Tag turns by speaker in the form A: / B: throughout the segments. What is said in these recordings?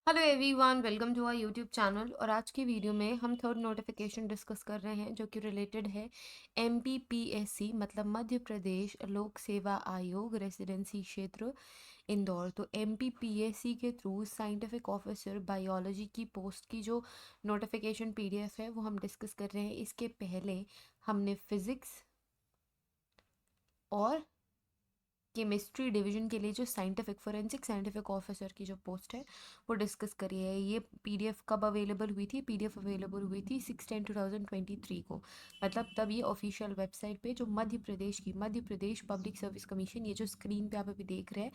A: Hello everyone, welcome to our YouTube channel. और आज की वीडियो में हम थर्ड नोटिफिकेशन डिस्कस कर रहे हैं जो कि रिलेटेड है एमपीपीएससी मतलब मध्य प्रदेश लोक सेवा आयोग रेसिडेंसी क्षेत्र इंदौर। तो एमपीपीएससी के थ्रू साइंटिफिक ऑफिसर बायोलॉजी की पोस्ट की जो नोटिफिकेशन पीडीएफ है वो हम डिस्कस कर रहे हैं। इसके पहले हमने फिजिक्स और केमिस्ट्री डिवीजन के लिए जो फोरेंसिक साइंटिफिक ऑफिसर की जो पोस्ट है वो डिस्कस करी है। ये पीडीएफ कब अवेलेबल हुई थी? पीडीएफ अवेलेबल हुई थी 6/10/2023 को। मतलब तब ये ऑफिशियल वेबसाइट पे जो Madhya Pradesh public service commission, ये जो स्क्रीन पे आप अभी देख रहे हैं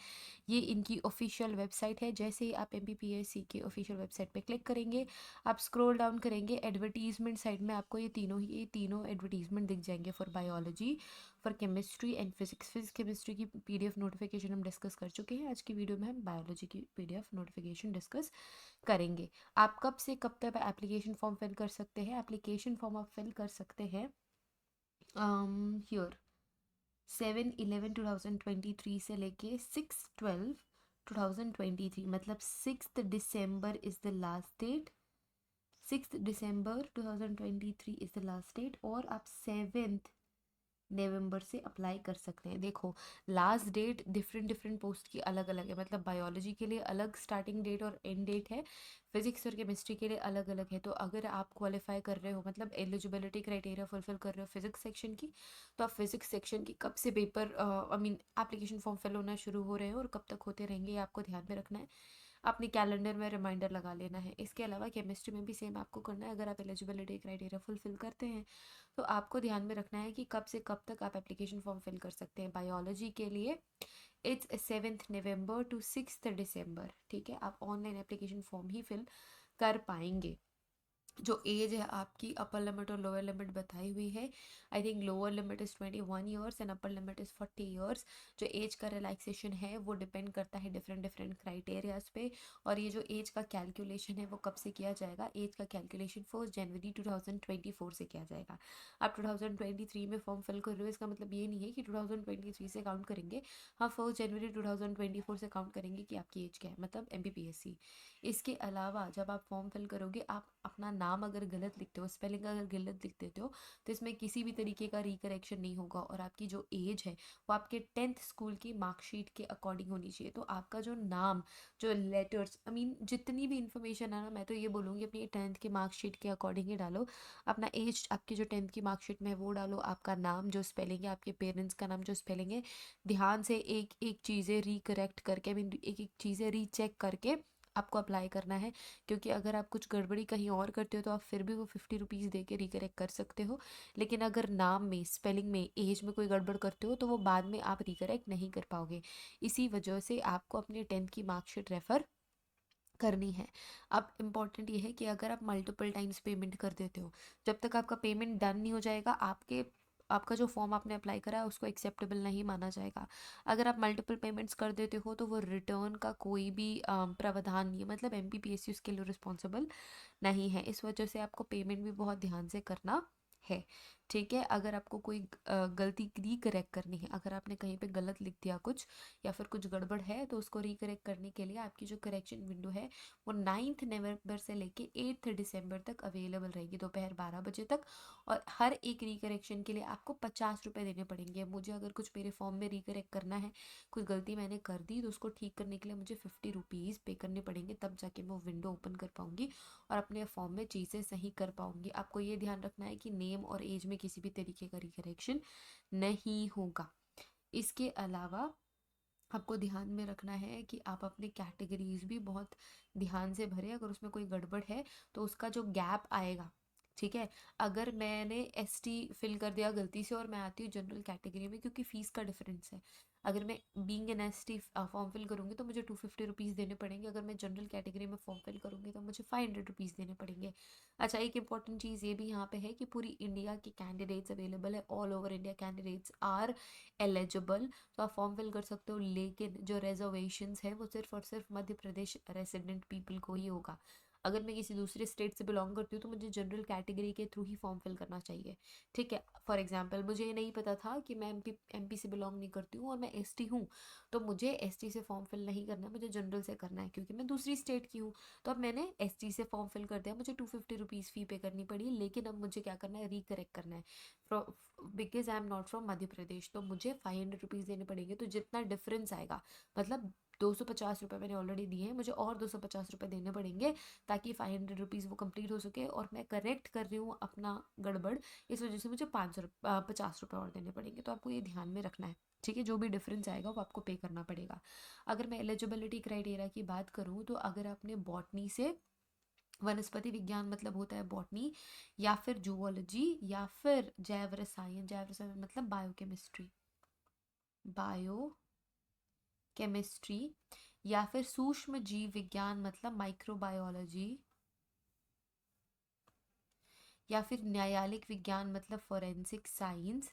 A: ये इनकी ऑफिशियल वेबसाइट है। जैसे ही आप एमपीपीएससी की ऑफिशियल वेबसाइट पे क्लिक करेंगे, आप स्क्रॉल डाउन करेंगे, एडवर्टीजमेंट साइड में आपको ये तीनों एडवर्टीजमेंट दिख जाएंगे। For biology, for chemistry and physics chemistry की पीडीएफ नोटिफिकेशन हम डिस्कस कर चुके हैं। आज की वीडियो में हम बायोलॉजी की पीडीएफ नोटिफिकेशन डिस्कस करेंगे। आप कब से कब तक एप्लीकेशन फॉर्म फिल कर सकते हैं? एप्लीकेशन फॉर्म आप फिल कर सकते हैं हियर 7/11/2023 से लेके 6/12/2023, मतलब 6 December is the last date. 6 December 2023 is the last date और आप 7 नवंबर से अप्लाई कर सकते हैं। देखो, last date different different post की अलग अलग है। मतलब बायोलॉजी के लिए अलग स्टार्टिंग डेट और एंड डेट है, फिजिक्स और केमिस्ट्री के लिए अलग अलग है। तो अगर आप क्वालिफाई कर रहे हो, मतलब एलिजिबिलिटी क्राइटेरिया फुलफिल कर रहे हो फिजिक्स सेक्शन की, तो आप फिजिक्स सेक्शन की कब से पेपर एप्लीकेशन फॉर्म फिल होना शुरू हो रहे हैं और कब तक होते रहेंगे, ये आपको ध्यान में रखना है। अपने कैलेंडर में रिमाइंडर लगा लेना है। इसके अलावा केमिस्ट्री में भी सेम आपको करना है। अगर आप एलिजिबिलिटी क्राइटेरिया फुलफिल करते हैं तो आपको ध्यान में रखना है कि कब से कब तक आप एप्लीकेशन फॉर्म फिल कर सकते हैं। बायोलॉजी के लिए इट्स 7 नवंबर to 6 दिसंबर, ठीक है। आप ऑनलाइन एप्लीकेशन फॉर्म ही फिल कर पाएंगे। जो एज है आपकी, अपर लिमिट और लोअर लिमिट बताई हुई है। I think lower limit is 21 years and upper limit is 40 years. जो एज का रिलैक्सेशन है वो डिपेंड करता है डिफरेंट डिफरेंट क्राइटेरियाज पे। और ये जो एज का कैलकुलेशन है वो कब से किया जाएगा? एज का कैलकुलेशन 1 जनवरी 2024 से किया जाएगा। आप 2023 में फॉर्म फिल कर रहे हो, इसका मतलब ये नहीं है कि 2023 से काउंट करेंगे। हाँ, 1 जनवरी 2024 से काउंट करेंगे कि आपकी एज क्या है, मतलब एमपीपीएससी। इसके अलावा जब आप फॉर्म फिल करोगे, आप अपना नाम अगर गलत लिखते हो, स्पेलिंग अगर गलत लिख देते हो, तो इसमें किसी भी तरीके का रिकरेक्शन नहीं होगा। और आपकी जो एज है वो आपके 10th स्कूल की मार्कशीट के अकॉर्डिंग होनी चाहिए। तो आपका जो नाम, जो लेटर्स, जितनी भी इंफॉर्मेशन है ना, मैं तो ये बोलूँगी अपनी 10th की मार्कशीट के अकॉर्डिंग ही डालो। अपना एज आपकी जो 10th की मार्कशीट में है वो डालो। आपका नाम जो स्पेलिंग है, आपके पेरेंट्स का नाम जो स्पेलिंग है, ध्यान से एक एक चीज़ें रिकरेक्ट करके, एक एक चीज़ें रीचेक करके आपको अप्लाई करना है। क्योंकि अगर आप कुछ गड़बड़ी कहीं और करते हो तो आप फिर भी वो 50 रुपीज़ दे के रिकरेक्ट कर सकते हो। लेकिन अगर नाम में, स्पेलिंग में, एज में कोई गड़बड़ करते हो तो वो बाद में आप रिकरेक्ट नहीं कर पाओगे। इसी वजह से आपको अपने 10th की मार्कशीट रेफर करनी है। अब इम्पॉर्टेंट ये है कि अगर आप मल्टीपल टाइम्स पेमेंट कर देते हो, जब तक आपका पेमेंट डन नहीं हो जाएगा, आपका जो फॉर्म आपने अप्लाई करा है उसको एक्सेप्टेबल नहीं माना जाएगा। अगर आप मल्टीपल पेमेंट्स कर देते हो तो वो रिटर्न का कोई भी प्रावधान नहीं है, मतलब एमपीपीएससी उसके लिए रिस्पॉन्सिबल नहीं है। इस वजह से आपको पेमेंट भी बहुत ध्यान से करना है, ठीक है। अगर आपको कोई गलती रिकरेक्ट करनी है, अगर आपने कहीं पे गलत लिख दिया कुछ या फिर कुछ गड़बड़ है, तो उसको रिकरेक्ट करने के लिए आपकी जो करेक्शन विंडो है वो 9 नवंबर से लेके 8 दिसंबर तक अवेलेबल रहेगी, दोपहर 12 बजे तक। और हर एक रिकरेक्शन के लिए आपको 50 रुपये देने पड़ेंगे। मुझे अगर कुछ मेरे फॉर्म में रिकरेक्ट करना है, कुछ गलती मैंने कर दी, तो उसको ठीक करने के लिए मुझे 50 रुपीज़ पे करने पड़ेंगे, तब जाके मैं वो विंडो ओपन कर पाऊंगी और अपने फॉर्म में चीज़ें सही कर पाऊंगी। आपको ये ध्यान रखना है कि नेम और एज में किसी भी तरीके का रिकरेक्शन नहीं होगा। इसके अलावा आपको ध्यान में रखना है कि आप अपने कैटेगरीज भी बहुत ध्यान से भरें। अगर उसमें कोई गड़बड़ है तो उसका जो गैप आएगा, ठीक है। अगर मैंने एसटी फिल कर दिया गलती से और मैं आती हूँ जनरल कैटेगरी में, क्योंकि फीस का डिफरेंस है। अगर मैं being an ST form fill करूँगी तो मुझे 250 रुपीज़ देने पड़ेंगे। अगर मैं जनरल कैटेगरी में फॉर्म फिल करूँगी तो मुझे 500 रुपीज़ देने पड़ेंगे। अच्छा, एक इंपॉर्टेंट चीज़ ये भी यहाँ पे है कि पूरी इंडिया की कैंडिडेट्स अवेलेबल है, all over India candidates are eligible. तो आप फॉर्म फिल कर सकते हो, लेकिन जो रिजर्वेशंस है वो सिर्फ और सिर्फ मध्य प्रदेश रेसिडेंट पीपल को ही होगा। अगर मैं किसी दूसरे स्टेट से बिलोंग करती हूँ तो मुझे जनरल कैटेगरी के थ्रू ही फॉर्म फिल करना चाहिए, ठीक है। फॉर एग्जांपल मुझे ये नहीं पता था कि मैं एमपी से बिलोंग नहीं करती हूँ और मैं एसटी हूँ, तो मुझे एसटी से फॉर्म फिल नहीं करना है, मुझे जनरल से करना है क्योंकि मैं दूसरी स्टेट की हूँ। तो अब मैंने एसटी से फॉर्म फिल कर दिया, मुझे 250 रुपीज़ फ़ी पे करनी पड़ी, लेकिन अब मुझे क्या करना है, रिकरेक्ट करना है because I am not from Madhya Pradesh, तो मुझे 500 रुपीज़ देने पड़ेंगे। तो जितना डिफरेंस आएगा, मतलब 250 रुपये मैंने ऑलरेडी दिए हैं, मुझे और 250 रुपये देने पड़ेंगे ताकि 500 रुपीज़ वो कंप्लीट हो सके। और मैं करेक्ट कर रही हूँ अपना गड़बड़, इस वजह से मुझे 50 रुपये और देने पड़ेंगे। तो आपको ये ध्यान में रखना है, ठीक है। जो भी डिफरेंस आएगा वो आपको पे करना पड़ेगा। अगर मैं एलिजिबिलिटी क्राइटेरिया की बात करूँ तो अगर आपने बॉटनी से, वनस्पति विज्ञान मतलब होता है बॉटनी, या फिर जूलॉजी, या फिर जैव रसायन, जैव रसायन मतलब बायोकेमिस्ट्री, बायो केमिस्ट्री, या फिर सूक्ष्म जीव विज्ञान मतलब माइक्रोबायोलॉजी, या फिर न्यायालिक विज्ञान मतलब फॉरेंसिक साइंस।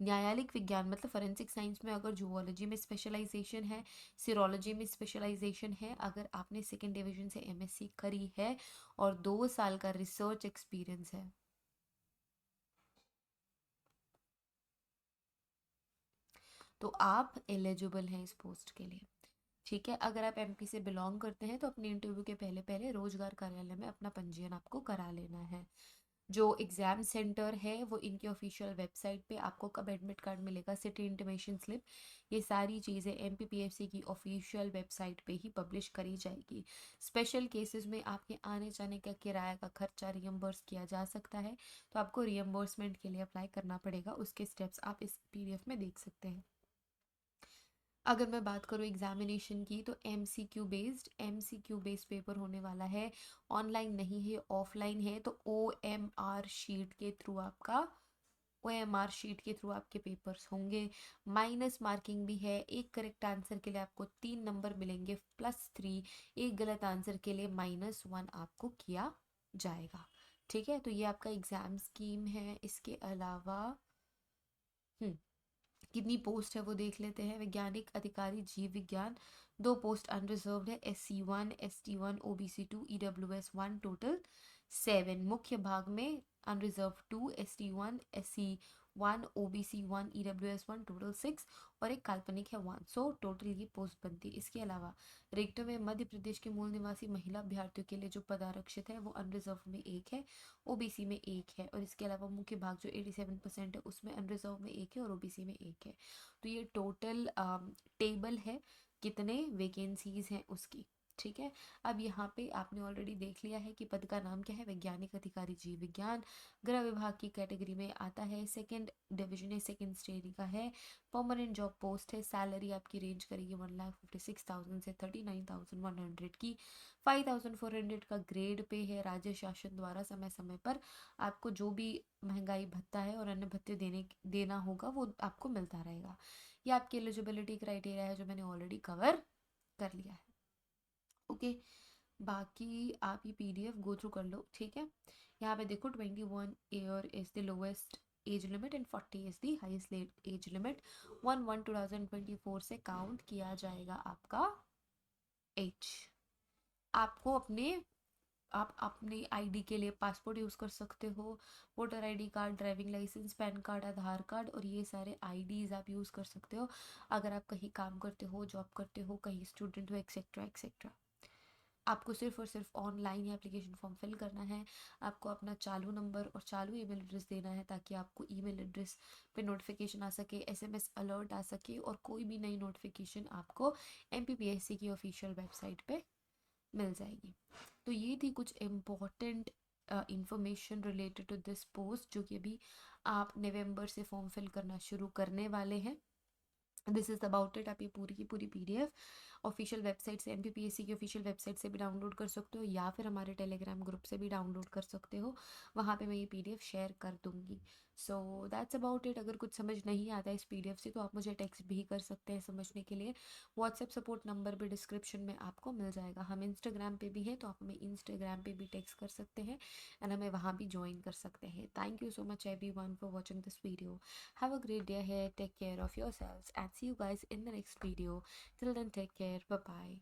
A: न्यायालिक विज्ञान मतलब फॉरेंसिक साइंस में अगर जूलॉजी में स्पेशलाइजेशन है, सिरोलॉजी में स्पेशलाइजेशन है, अगर आपने सेकेंड डिवीजन से एमएससी करी है और 2 साल का रिसर्च एक्सपीरियंस है, तो आप एलिजिबल हैं इस पोस्ट के लिए, ठीक है। अगर आप एमपी से बिलोंग करते हैं तो अपने इंटरव्यू के पहले पहले रोजगार कार्यालय में अपना पंजीयन आपको करा लेना है। जो एग्ज़ाम सेंटर है वो इनकी ऑफिशियल वेबसाइट पे आपको कब एडमिट कार्ड मिलेगा, सिटी इंटीमेशन स्लिप, ये सारी चीज़ें एमपीपीएससी की ऑफिशियल वेबसाइट पे ही पब्लिश करी जाएगी। स्पेशल केसेस में आपके आने जाने का किराया का खर्चा रियम्बर्स किया जा सकता है, तो आपको रियम्बर्समेंट के लिए अप्लाई करना पड़ेगा। उसके स्टेप्स आप इस पीडीएफ में देख सकते हैं। अगर मैं बात करूँ एग्जामिनेशन की तो एमसीक्यू बेस्ड पेपर होने वाला है, ऑनलाइन नहीं है, ऑफलाइन है। तो ओएमआर शीट के थ्रू आपके पेपर्स होंगे। माइनस मार्किंग भी है, एक करेक्ट आंसर के लिए आपको 3 नंबर मिलेंगे +3, एक गलत आंसर के लिए -1 आपको किया जाएगा, ठीक है। तो ये आपका एग्जाम स्कीम है। इसके अलावा हम्म कितनी पोस्ट है वो देख लेते हैं। वैज्ञानिक अधिकारी जीव विज्ञान, 2 पोस्ट अनरिजर्व्ड है, SC1 ST1 OBC2 EWS1, total 7। मुख्य भाग में unreserved 2, ST1 SC1 OBC1 EWS1, total 6, और एक काल्पनिक है 1। सो टोटल ये पोस्ट बनती है। इसके अलावा रिक्टर में मध्य प्रदेश के मूल निवासी महिला अभ्यर्थियों के लिए जो पद आरक्षित है वो अनरिजर्व में 1 है, ओबीसी में 1 है, और इसके अलावा मुख्य भाग जो 87% है उसमें अनरिजर्व में 1 है और ओबीसी में 1 है। तो ये टोटल टेबल है कितने वैकेंसीज हैं उसकी, ठीक है। अब यहाँ पे आपने ऑलरेडी देख लिया है कि पद का नाम क्या है, वैज्ञानिक अधिकारी जीव विज्ञान, गृह विभाग की कैटेगरी में आता है, सेकंड डिवीजन है, सेकंड स्टेज का है, परमानेंट जॉब पोस्ट है। सैलरी आपकी रेंज करेगी 1,56,000 से 39,100 की। 5,400 का ग्रेड पे है। राज्य शासन द्वारा समय समय पर आपको जो भी महंगाई भत्ता है और अन्य भत्ते देना होगा वो आपको मिलता रहेगा। ये आपकी एलिजिबिलिटी क्राइटेरिया है जो मैंने ऑलरेडी कवर कर लिया है, ओके। बाकी आप ये पीडीएफ गो थ्रू कर लो, ठीक है। यहाँ पे देखो 21 year is the lowest age limit and 40 is the highest age limit. 1/1/2024 से काउंट किया जाएगा आपका एज। आपको आप अपने आईडी के लिए पासपोर्ट यूज़ कर सकते हो, voter ID card, driving licence, PAN card, Aadhaar card, और ये सारे आईडीज़ आप यूज़ कर सकते हो अगर आप कहीं काम करते हो, जॉब करते हो, कहीं स्टूडेंट हो, एक्सेट्रा एक्सेट्रा। आपको सिर्फ और सिर्फ ऑनलाइन ही एप्लीकेशन फॉर्म फिल करना है। आपको अपना चालू नंबर और चालू ईमेल एड्रेस देना है ताकि आपको ईमेल एड्रेस पे नोटिफिकेशन आ सके, एसएमएस अलर्ट आ सके, और कोई भी नई नोटिफिकेशन आपको एमपीपीएससी की ऑफिशियल वेबसाइट पे मिल जाएगी। तो ये थी कुछ important information related to this post जो कि अभी आप नवंबर से फॉर्म फिल करना शुरू करने वाले हैं। This is about it. आप ये पूरी की पूरी पीडीएफ ऑफिशियल वेबसाइट से, एमपीपीएससी की ऑफिशियल वेबसाइट से भी डाउनलोड कर सकते हो, या फिर हमारे टेलीग्राम ग्रुप से भी डाउनलोड कर सकते हो। वहाँ पे मैं ये पीडीएफ शेयर कर दूँगी। So that's about it. अगर कुछ समझ नहीं आता है इस पीडीएफ से तो आप मुझे टेक्स्ट भी कर सकते हैं समझने के लिए। व्हाट्सएप सपोर्ट नंबर भी डिस्क्रिप्शन में आपको मिल जाएगा। हम इंस्टाग्राम पे भी हैं तो आप हमें इंस्टाग्राम पे भी टेक्स्ट कर सकते हैं एंड हमें वहाँ भी ज्वाइन कर सकते हैं। Thank you so much everyone for watching this video. Have a great day ahead. Take care of yourselves and see you guys in the next video. Till then, take care. Bye bye.